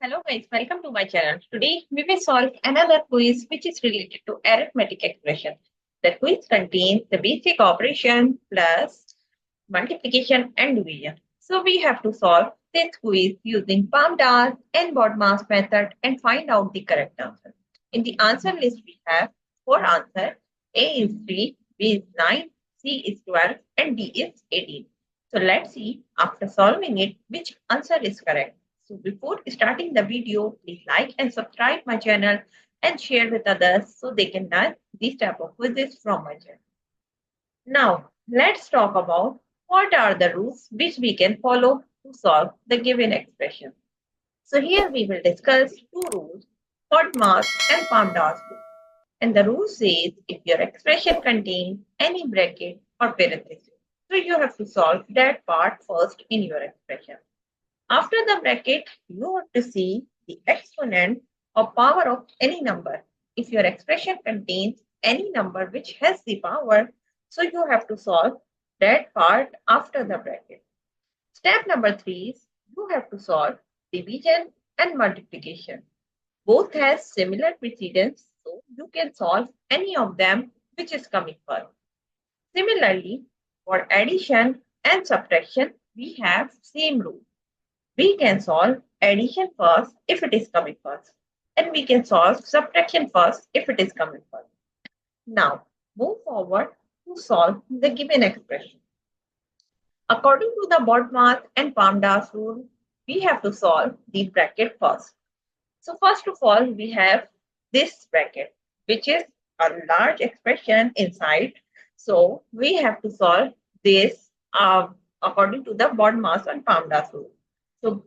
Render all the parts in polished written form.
Hello guys, welcome to my channel. Today we will solve another quiz which is related to arithmetic expression. The quiz contains the basic operation plus multiplication and division. So we have to solve this quiz using PAMDAS and BODMAS method and find out the correct answer. In the answer list we have four answers. A is 3, B is 9, C is 12 and D is 18. So let's see after solving it which answer is correct. So before starting the video, please like and subscribe my channel and share with others so they can learn these type of quizzes from my channel. Now, let's talk about what are the rules which we can follow to solve the given expression. So here we will discuss two rules, BODMAS and PAMDAS rule. And the rule says if your expression contains any bracket or parenthesis, so you have to solve that part first in your expression. After the bracket, you have to see the exponent or power of any number. If your expression contains any number which has the power, so you have to solve that part after the bracket. Step number 3 is you have to solve division and multiplication. Both has similar precedence, so you can solve any of them which is coming first. Similarly, for addition and subtraction, we have same rule. We can solve addition first if it is coming first, and we can solve subtraction first if it is coming first. Now, move forward to solve the given expression. According to the BODMAS and PAMDAS rule, we have to solve the bracket first. So first of all, we have this bracket, which is a large expression inside. So we have to solve this according to the BODMAS and PAMDAS rule. So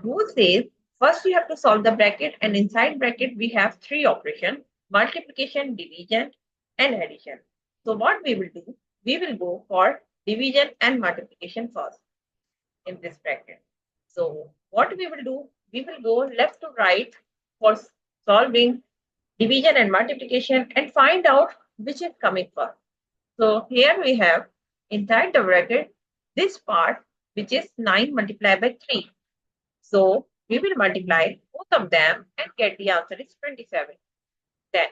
rule says first you have to solve the bracket, and inside bracket we have three operations: multiplication, division, and addition. So what we will do, we will go for division and multiplication first in this bracket. So what we will do, we will go left to right for solving division and multiplication and find out which is coming first. So here we have inside the bracket this part, which is 9 multiplied by 3. So we will multiply both of them and get the answer is 27. Then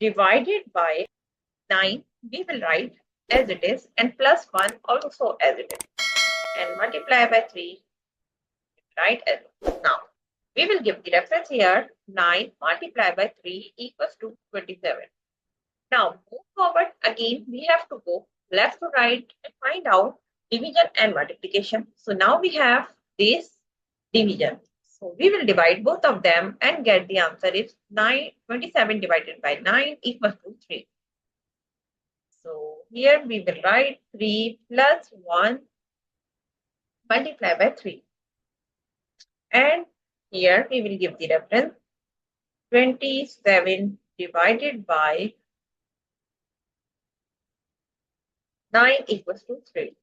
divided by 9, we will write as it is, and plus 1 also as it is. And multiply by 3, write as it is. Now, we will give the reference here, 9 multiplied by 3 equals to 27. Now, move forward again, we have to go left to right and find out division and multiplication. So now we have this division. So we will divide both of them and get the answer is 27 divided by 9 equals to 3. So here we will write 3 plus 1 multiplied by 3. And here we will give the reference 27 divided by 9 equals to 3.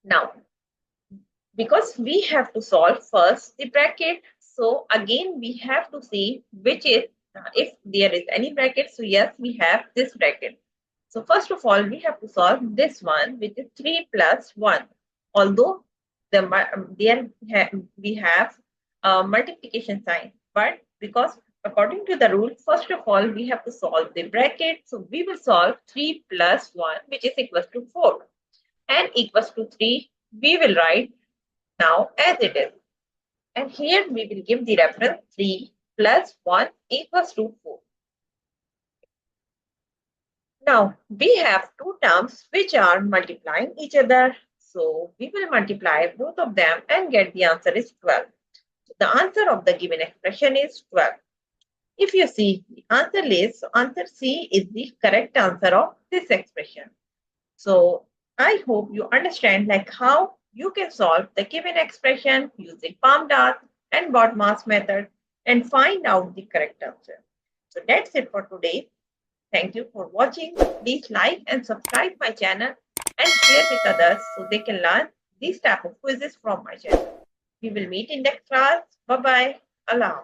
Now, because we have to solve first the bracket, so again we have to see which is, if there is any bracket, so yes, we have this bracket. So first of all, we have to solve this one, which is 3 plus 1. Although we have a multiplication sign, but because according to the rule, first of all, we have to solve the bracket. So we will solve 3 plus 1, which is equals to 4. And equals to 3, we will write now as it is. And here we will give the reference 3 plus 1 equals to 4. Now, we have two terms which are multiplying each other. So we will multiply both of them and get the answer is 12. So the answer of the given expression is 12. If you see the answer list, so answer C is the correct answer of this expression. So I hope you understand like how you can solve the given expression using PAMDAS and BODMAS method and find out the correct answer. So that's it for today. Thank you for watching. Please like and subscribe my channel and share with others so they can learn these type of quizzes from my channel. We will meet in next class. Bye bye. Allah.